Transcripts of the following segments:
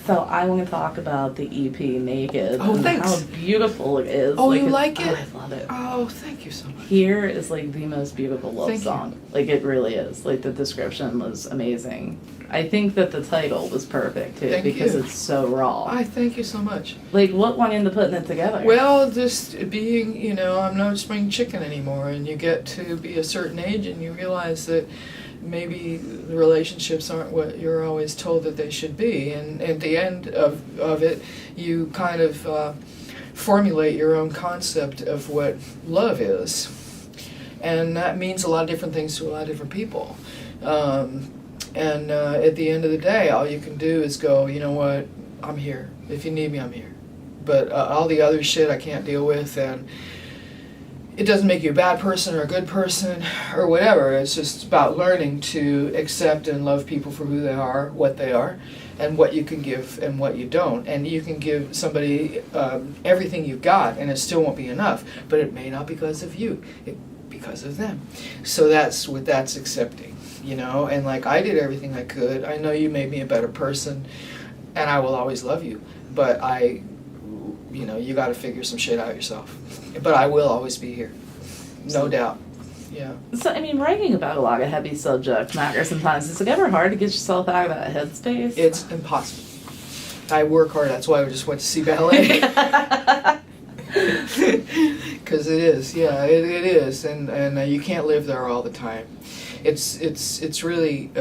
So I want to talk about the EP Naked. Oh, and thanks. how beautiful it is. Oh, you like it? Oh, I love it. Oh, thank you so much. Here is like the most beautiful love Thank you. song. Like it really is. Like the description was amazing. I think that the title was perfect too Thank because you. it's so raw. I thank you so much. Like what went into putting it together? Well, just being, I'm no spring chicken anymore, and you get to be a certain age and you realize that maybe the relationships aren't what you're always told that they should be, and at the end of it, you kind of formulate your own concept of what love is, and that means a lot of different things to a lot of different people. And at the end of the day, all you can do is go, you know what, I'm here. If you need me, I'm here. But all the other shit I can't deal with, and it doesn't make you a bad person or a good person or whatever. It's just about learning to accept and love people for who they are, what they are, and what you can give and what you don't. And you can give somebody everything you've got, and it still won't be enough. But it may not because of you, because of them. So that's what that's accepting, And like I did everything I could. I know you made me a better person, and I will always love you. But you got to figure some shit out yourself. But I will always be here, no doubt. Yeah. So I mean, writing about a lot of heavy subject matter sometimes, is it ever hard to get yourself out of that headspace? It's impossible. I work hard. That's why I just went to see ballet. Because it is, yeah, it is, and you can't live there all the time. It's really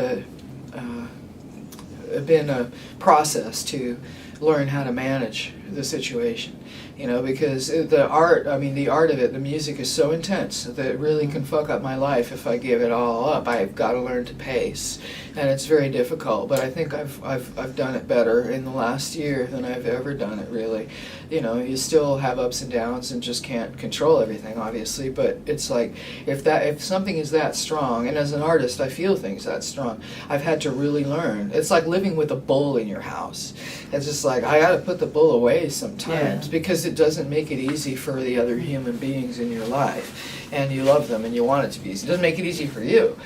been a process to learn how to manage the situation, because the art of it, the music is so intense that it really can fuck up my life if I give it all up. I've got to learn to pace, and it's very difficult, but I think I've done it better in the last year than I've ever done it, really. You still have ups and downs and just can't control everything, obviously, but it's like if something is that strong, and as an artist I feel things that strong, I've had to really learn. It's like living with a bull in your house. It's just like I gotta put the bull away sometimes, because it doesn't make it easy for the other human beings in your life, and you love them and you want it to be easy. It doesn't make it easy for you,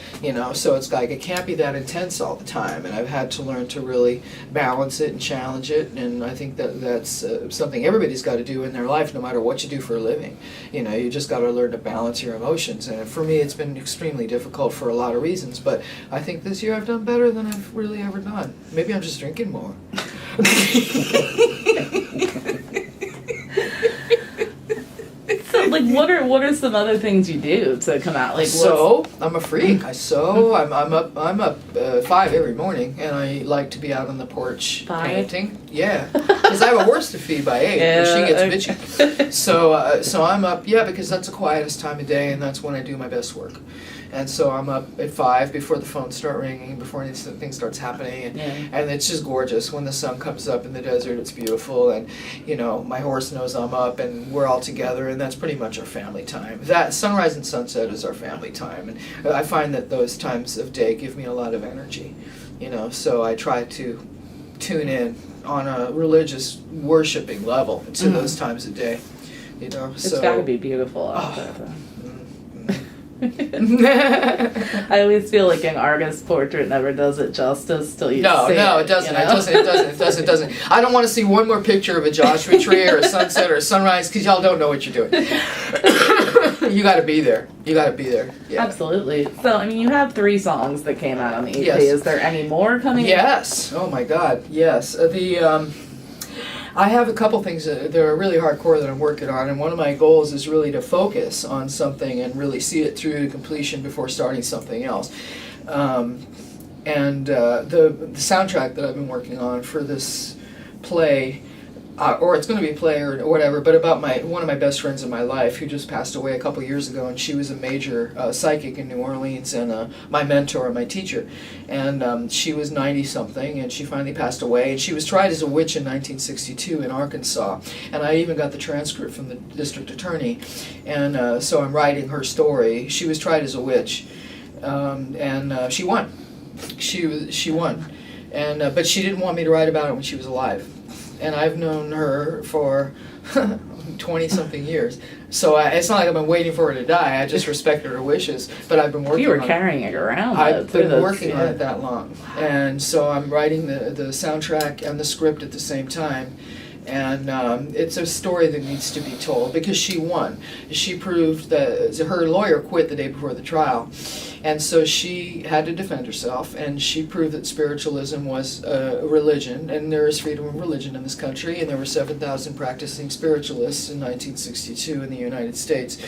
so it's like it can't be that intense all the time, and I've had to learn to really balance it and challenge it, and I think that's something everybody's got to do in their life, no matter what you do for a living. You just got to learn to balance your emotions, and for me it's been extremely difficult for a lot of reasons, but I think this year I've done better than I've really ever done. Maybe I'm just drinking more. So, like, what are some other things you do to come out? Like, I'm a freak. I sew. I'm up 5 every morning, and I like to be out on the porch 5? painting. Yeah, because I have a horse to feed by 8, and she gets bitchy. So I'm up. Yeah, because that's the quietest time of day, and that's when I do my best work. And so I'm up at 5 before the phones start ringing, before anything starts happening, and it's just gorgeous. When the sun comes up in the desert, it's beautiful, and my horse knows I'm up, and we're all together, and that's pretty much our family time. That sunrise and sunset is our family time, and I find that those times of day give me a lot of energy, so I try to tune in on a religious worshiping level to those times of day, It's so. got to be beautiful out there, though. I always feel like an artist's portrait never does it justice till you see it. No, it doesn't. It doesn't. I don't want to see one more picture of a Joshua tree or a sunset or a sunrise, because y'all don't know what you're doing. You got to be there. Yeah. Absolutely. So, you have 3 songs that came out on the EP. Yes. Is there any more coming? Yes. Oh my God. Yes. I have a couple things that are really hardcore that I'm working on, and one of my goals is really to focus on something and really see it through to completion before starting something else. The soundtrack that I've been working on for this play, or it's going to be a play or whatever, but about one of my best friends in my life who just passed away a couple years ago, and she was a major psychic in New Orleans, and my mentor and my teacher. And she was 90-something, and she finally passed away, and she was tried as a witch in 1962 in Arkansas, and I even got the transcript from the district attorney, and so I'm writing her story. She was tried as a witch, and she won. She won, and but she didn't want me to write about it when she was alive. And I've known her for 20-something years. So it's not like I've been waiting for her to die. I just respected her wishes. But I've been working You were on carrying it around. I've though, been too. working on it that long. And so I'm writing the soundtrack and the script at the same time. And it's a story that needs to be told because she won. She proved that her lawyer quit the day before the trial. And so she had to defend herself, and she proved that spiritualism was a religion, and there is freedom of religion in this country, and there were 7,000 practicing spiritualists in 1962 in the United States.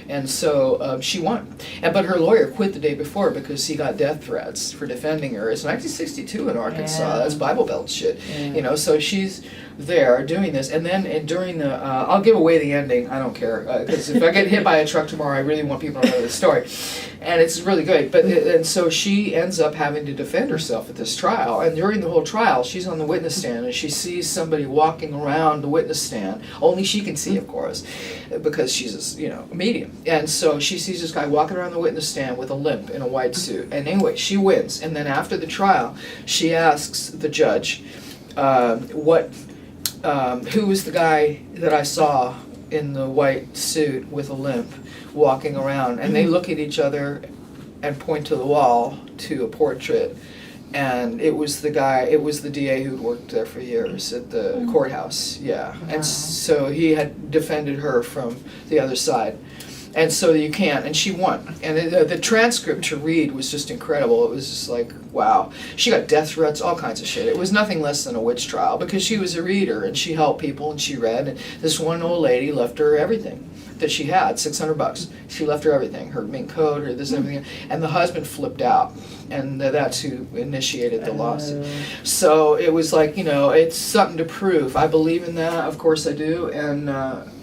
And so she won. But her lawyer quit the day before because he got death threats for defending her. It's 1962 in Arkansas. Yeah. That's Bible Belt shit. Yeah. So she's there doing this, and then during the I'll give away the ending. I don't care because if I get hit by a truck tomorrow, I really want people to know the story, and it's really good. But and so she ends up having to defend herself at this trial, and during the whole trial, she's on the witness stand and she sees somebody walking around the witness stand. Only she can see, of course, because she's a medium, and so she sees this guy walking around the witness stand with a limp in a white suit. And anyway, she wins, and then after the trial, she asks the judge, who was the guy that I saw in the white suit with a limp walking around? And they look at each other and point to the wall to a portrait. And it was the DA who'd worked there for years at the courthouse, yeah. And so he had defended her from the other side. And so you can't, and she won. And the transcript to read was just incredible. It was just like, wow. She got death threats, all kinds of shit. It was nothing less than a witch trial because she was a reader and she helped people and she read. And this one old lady left her everything that she had, $600. She left her everything, her mink coat, her this and everything. And the husband flipped out. And that's who initiated the lawsuit. So it was like, it's something to prove. I believe in that, of course I do. And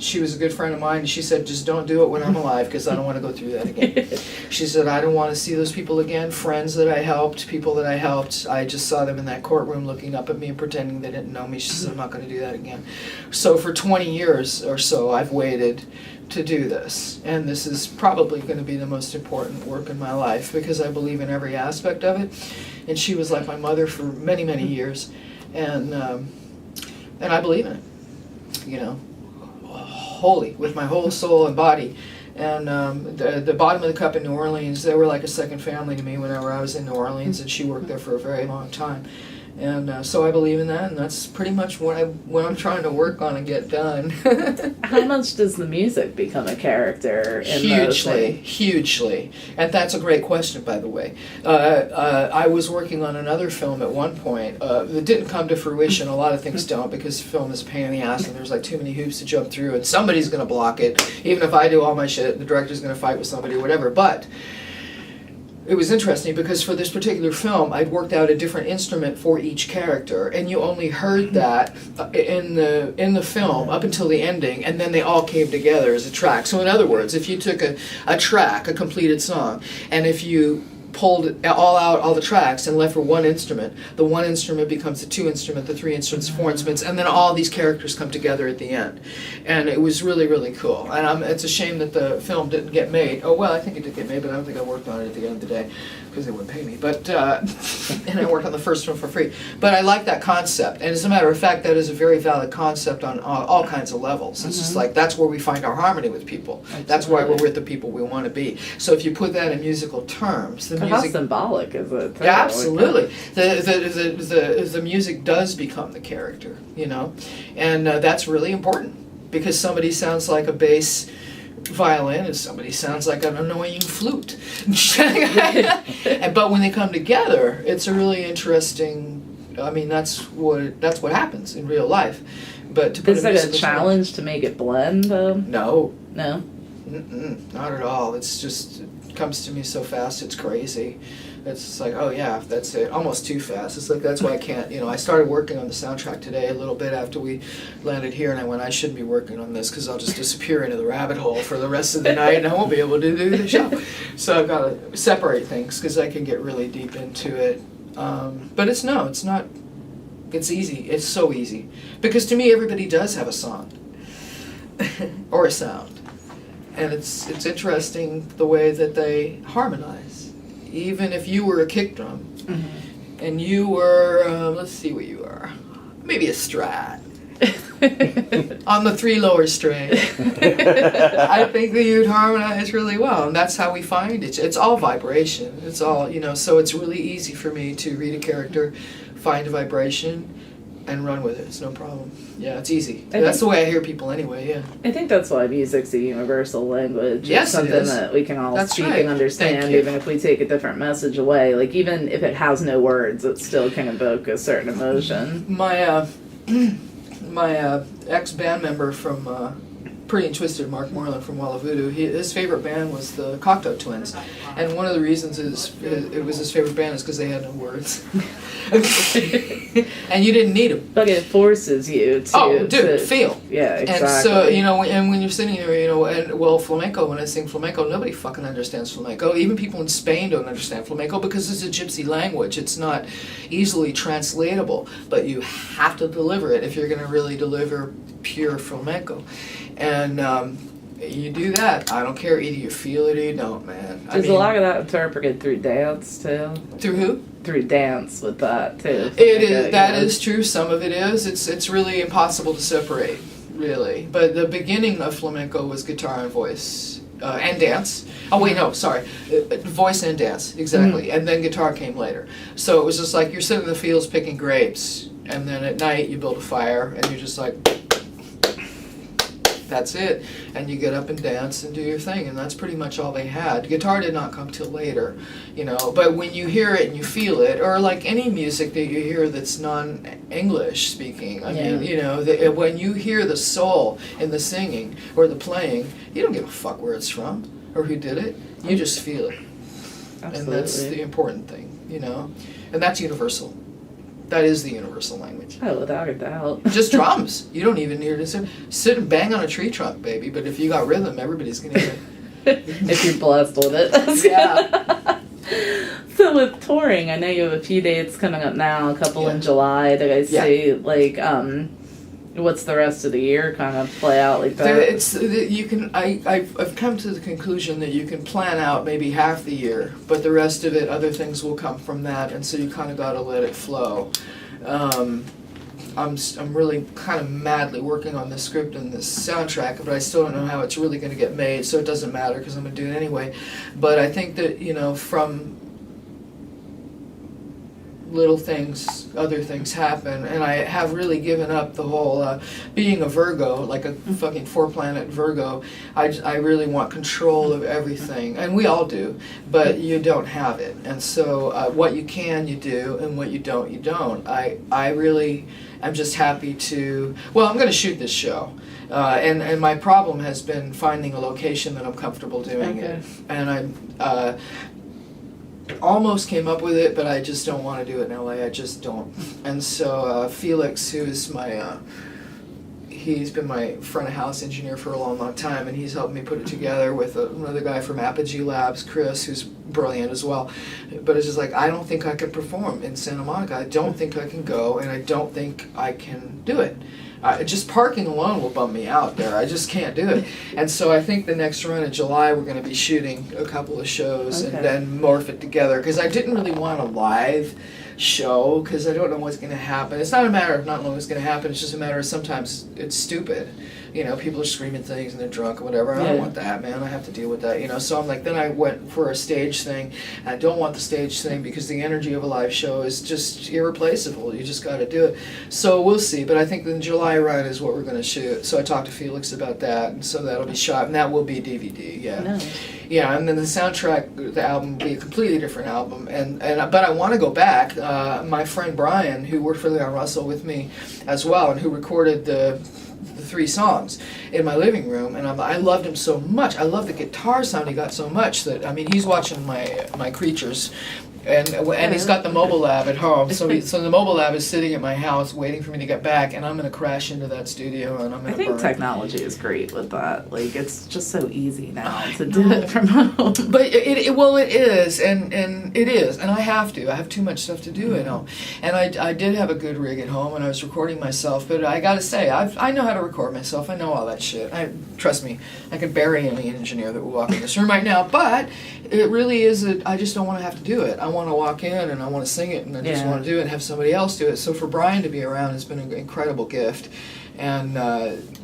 she was a good friend of mine. And she said, just don't do it when I'm alive because I don't want to go through that again. She said, I don't want to see those people again. Friends that I helped, people that I helped, I just saw them in that courtroom looking up at me and pretending they didn't know me. She said, I'm not going to do that again. So for 20 years or so, I've waited to do this, and this is probably going to be the most important work in my life because I believe in every aspect of it. And she was like my mother for many, many years, and I believe in it, wholly, with my whole soul and body. And the Bottom of the Cup in New Orleans, they were like a second family to me whenever I was in New Orleans, and she worked there for a very long time. And so I believe in that, and that's pretty much what I'm trying to work on and get done. How much does the music become a character in those things? Hugely. And that's a great question, by the way. I was working on another film at one point that didn't come to fruition. A lot of things don't because film is a pain in the ass and there's like too many hoops to jump through and somebody's going to block it. Even if I do all my shit, the director's going to fight with somebody or whatever. But it was interesting because for this particular film, I'd worked out a different instrument for each character, and you only heard that in the film up until the ending, and then they all came together as a track. So in other words, if you took a track, a completed song, and if you pulled it all the tracks and left for one instrument, the one instrument becomes the two instrument, the three instruments, four instruments, and then all these characters come together at the end. And it was really, really cool. And it's a shame that the film didn't get made. Oh, well, I think it did get made, but I don't think I worked on it at the end of the day because they wouldn't pay me. But and I worked on the first one for free. But I like that concept. And as a matter of fact, that is a very valid concept on all kinds of levels. It's just like, that's where we find our harmony with people. That's why we're with the people we want to be. So if you put that in musical terms, the music... How symbolic is it? Yeah, absolutely. The music does become the character, and that's really important because somebody sounds like a bass violin and somebody sounds like an annoying flute. But when they come together, it's a really interesting. I mean, that's what happens in real life. But to put is it a challenge to make it blend, though? No. No. Not at all. It's just. Comes to me so fast, it's crazy. It's like, oh yeah, that's it, almost too fast. It's like, that's why I can't, I started working on the soundtrack today a little bit after we landed here, and I went, I shouldn't be working on this because I'll just disappear into the rabbit hole for the rest of the night and I won't be able to do the show. So I've got to separate things because I can get really deep into it. But it's not, it's easy, it's so easy. Because to me, everybody does have a song or a sound. And it's interesting the way that they harmonize. Even if you were a kick drum, and you were, let's see what you are, maybe a Strat, on the 3 lower string. I think that you'd harmonize really well, and that's how we find it. It's all vibration. It's all, so it's really easy for me to read a character, find a vibration, and run with it. It's no problem. Yeah, it's easy. That's the way I hear people anyway, yeah. I think that's why music's a universal language. Yes, it's something it is. that we can all That's speak right. and understand, Thank you. even if we take a different message away. Like, even if it has no words, it still can evoke a certain emotion. My ex-band member from Pretty and Twisted, Mark Moreland from Walla Voodoo, his favorite band was the Cocteau Twins. And one of the reasons it was his favorite band is because they had no words. And you didn't need them. But it forces you to... feel. Yeah, exactly. And so, and when you're sitting there, flamenco, when I sing flamenco, nobody fucking understands flamenco. Even people in Spain don't understand flamenco because it's a gypsy language. It's not easily translatable, but you have to deliver it if you're going to really deliver pure flamenco. And you do that. I don't care. Either you feel it or you don't, man. There's a lot of that interpreted through dance, too. Through who? Through dance with that, too. It is. That is true. Some of it is. It's really impossible to separate, really. But the beginning of flamenco was guitar and voice and dance. Oh, wait, no, sorry. Voice and dance, exactly. Mm-hmm. And then guitar came later. So it was just like you're sitting in the fields picking grapes, and then at night you build a fire, and you're just like... That's it, and you get up and dance and do your thing, and that's pretty much all they had. Guitar did not come till later, but when you hear it and you feel it, or like any music that you hear that's non-English speaking, I mean, when you hear the soul in the singing or the playing, you don't give a fuck where it's from or who did it, you just feel it. Absolutely. And that's the important thing, and that's universal. That is the universal language. Oh, without a doubt. Just drums. You don't even hear it. Sit and bang on a tree trunk, baby. But if you got rhythm, everybody's going to hear it. If you're blessed with it. Yeah. So with touring, I know you have a few dates coming up now, a couple in July. Did I see, what's the rest of the year kind of play out like that? I've come to the conclusion that you can plan out maybe half the year, but the rest of it, other things will come from that, and so you kind of got to let it flow. I'm really kind of madly working on this script and this soundtrack, but I still don't know how it's really going to get made, so it doesn't matter because I'm going to do it anyway. But I think that, from little things, other things happen, and I have really given up the whole being a Virgo, like a fucking 4-planet Virgo. I really want control of everything, and we all do, but you don't have it. And so what you can, you do, and what you don't, you don't. I really am just happy to, I'm going to shoot this show. And my problem has been finding a location that I'm comfortable doing it. And I almost came up with it, but I just don't want to do it in LA. I just don't. And so Felix, who's he's been my front of house engineer for a long, long time, and he's helped me put it together with another guy from Apogee Labs, Chris, who's brilliant as well. But it's just like, I don't think I can perform in Santa Monica. I don't think I can go, and I don't think I can do it. Just parking alone will bum me out there. I just can't do it. And so I think the next run in July we're going to be shooting a couple of shows and then morph it together, because I didn't really want a live show because I don't know what's going to happen. It's not a matter of not knowing what's going to happen. It's just a matter of sometimes it's stupid. People are screaming things and they're drunk or whatever. I don't want that, man. I have to deal with that, So I'm like, then I went for a stage thing. And I don't want the stage thing because the energy of a live show is just irreplaceable. You just got to do it. So we'll see. But I think the July run is what we're going to shoot. So I talked to Felix about that, and so that'll be shot, and that will be DVD. Yeah. Nice. Yeah, and then the soundtrack, the album will be a completely different album. But I want to go back. My friend Brian, who worked for Leon Russell with me as well, and who recorded the 3 songs in my living room, and I loved him so much. I love the guitar sound he got so much that, he's watching my creatures, and he's got the mobile lab at home. So the mobile lab is sitting at my house waiting for me to get back, and I'm going to crash into that studio, and I'm going to burn. Technology is great with that. Like, it's just so easy now to do it from home. But it is, and it is, and I have too much stuff to do at home. And I did have a good rig at home, and I was recording myself, but I got to say, I know how to record myself. I know all that shit. Trust me, I can bury any engineer that will walk in this room right now, but it really is, I just don't want to have to do it. I want to walk in and I want to sing it, and I just want to do it and have somebody else do it. So for Brian to be around has been an incredible gift. and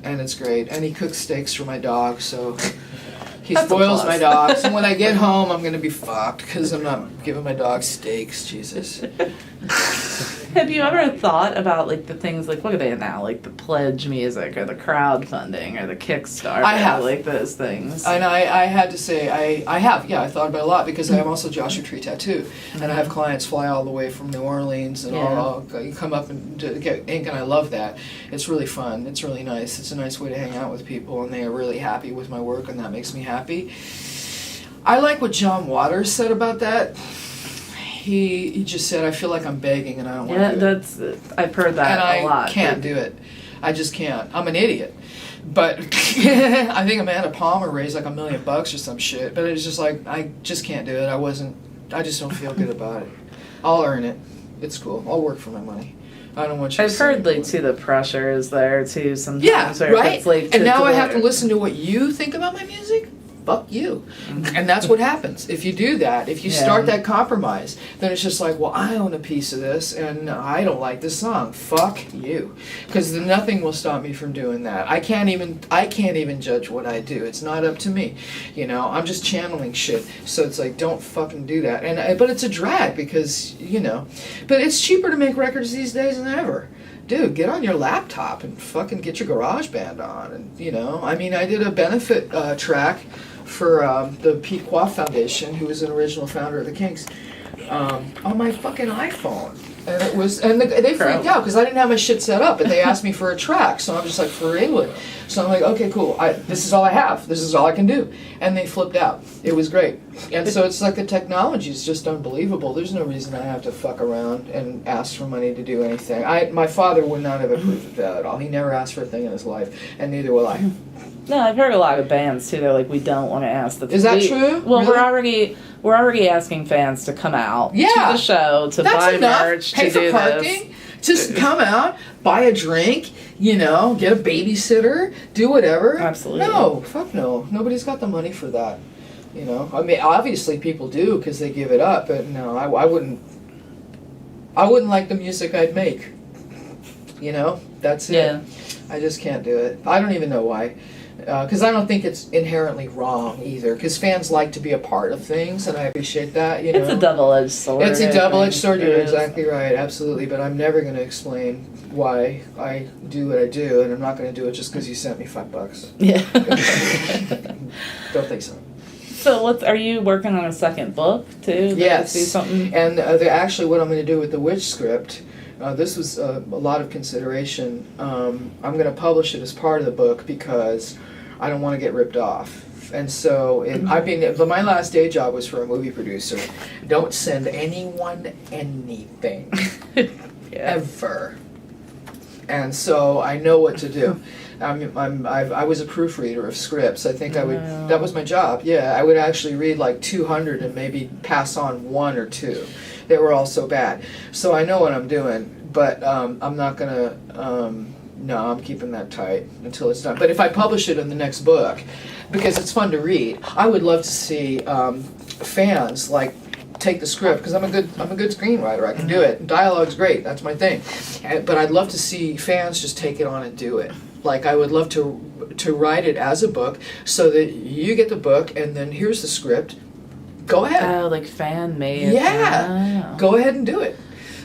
it's great. And he cooks steaks for my dog, so he That's a spoils plus. my dogs. And when I get home, I'm gonna be fucked because I'm not giving my dog steaks. Jesus. Have you ever thought about like the things like what are they now, like the pledge music or the crowdfunding or the Kickstarter? I have. Like those things. And I had to say, I have, yeah, I thought about it a lot because I am also Joshua Tree Tattoo. And I have clients fly all the way from New Orleans and all you come up and to get ink, and I love that. It's really fun. It's really nice. It's a nice way to hang out with people, and they are really happy with my work, and that makes me happy. I like what John Waters said about that. He just said, I feel like I'm begging and I don't want to do it. I've heard that a lot. And I can't do it. I just can't. I'm an idiot. But I think Amanda Palmer raised like $1 million or some shit. But it's just like, I just can't do it. I just don't feel good about it. I'll earn it. It's cool. I'll work for my money. I don't want you to I've heard like too the pressure is there too sometimes. Yeah, where right? It's like and now I have to listen to what you think about my music? Fuck you. And that's what happens. If you do that, if you start that compromise, then it's just like, well, I own a piece of this and I don't like this song. Fuck you. Because nothing will stop me from doing that. I can't even judge what I do. It's not up to me. You know, I'm just channeling shit. So it's like, don't fucking do that. But it's a drag because, you know, but it's cheaper to make records these days than ever. Dude, get on your laptop and fucking get your GarageBand on. And, you know, I mean, I did a benefit track for the Pete Quaff Foundation, who was an original founder of the Kinks, on my fucking iPhone. And it was, and they freaked out because I didn't have my shit set up, but they asked me for a track, so I'm just like, for England. So I'm like, okay, cool, this is all I have, this is all I can do. And they flipped out. It was great. And so it's like the technology is just unbelievable. There's no reason I have to fuck around and ask for money to do anything. My father would not have approved of that at all. He never asked for a thing in his life, and neither will I. No, I've heard a lot of bands too. They're like, we don't want to ask the. Is that true? Well, Really? we're already asking fans to come out to the show to That's buy enough. merch, Pay to for do parking. this. Just come out, buy a drink, you know, get a babysitter, do whatever. Absolutely. No, fuck no. Nobody's got the money for that. You know, I mean, obviously people do because they give it up, but no, I wouldn't. I wouldn't like the music I'd make. You know, that's it. Yeah. I just can't do it. I don't even know why. Because I don't think it's inherently wrong either. Because fans like to be a part of things, and I appreciate that. You know, It's a double-edged sword. it's a double-edged sword. You're It is. exactly right, absolutely. But I'm never going to explain why I do what I do, and I'm not going to do it just because you sent me $5. Yeah. Don't think so. So are you working on a second book too? Yes. See something? And actually, what I'm going to do with the Witch script. This was a lot of consideration. I'm going to publish it as part of the book because I don't want to get ripped off. And so my last day job was for a movie producer. Don't send anyone anything. Ever. And so I know what to do. I was a proofreader of scripts. I think that was my job. Yeah, I would actually read like 200 and maybe pass on 1 or 2. They were all so bad. So I know what I'm doing, but I'm not gonna, no, I'm keeping that tight until it's done. But if I publish it in the next book, because it's fun to read, I would love to see fans like take the script, because I'm a good screenwriter. I can do it. Dialogue's great. That's my thing. But I'd love to see fans just take it on and do it. Like I would love to write it as a book, so that you get the book, and then here's the script. Go ahead. Oh, like fan made. Yeah. Oh. Go ahead and do it.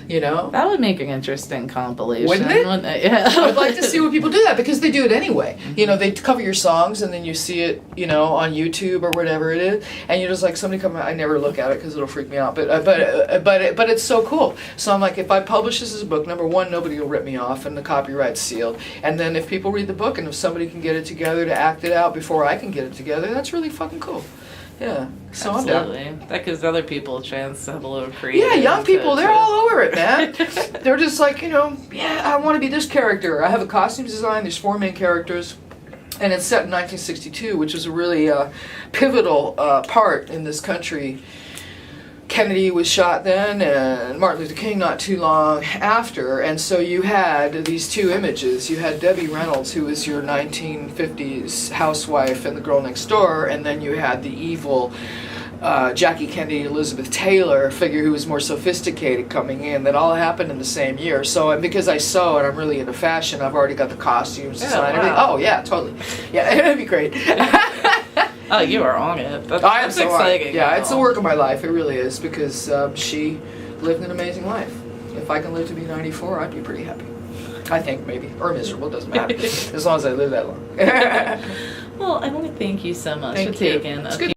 You know? That would make an interesting compilation. Wouldn't it? Yeah. I'd like to see what people do that, because they do it anyway. You know, they cover your songs and then you see it, you know, on YouTube or whatever it is, and you're just like, somebody come out. I never look at it because it'll freak me out, but it's so cool. So I'm like, if I publish this as a book, number one, nobody will rip me off and the copyright's sealed. And then if people read the book and if somebody can get it together to act it out before I can get it together, that's really fucking cool. Yeah, so absolutely. I'm down. That gives other people a chance to have a little creative. Yeah, young people, they're all over it, man. They're just like, you know, yeah, I want to be this character. I have a costume design, there's 4 main characters, and it's set in 1962, which was a really pivotal part in this country. Kennedy was shot then, and Martin Luther King not too long after, and so you had these 2 images. You had Debbie Reynolds, who was your 1950s housewife and the girl next door, and then you had the evil Jackie Kennedy, Elizabeth Taylor, figure who was more sophisticated coming in. That all happened in the same year. So because I sew and I'm really into fashion, I've already got the costumes designed. Wow. Oh yeah, totally. Yeah, it'd be great. Oh, you are on it. That's So exciting. yeah, it's the work of my life. It really is, because she lived an amazing life. If I can live to be 94, I'd be pretty happy. I think, maybe. Or miserable, doesn't matter. As long as I live that long. Well, I want to thank you so much Thank for you. taking It's a good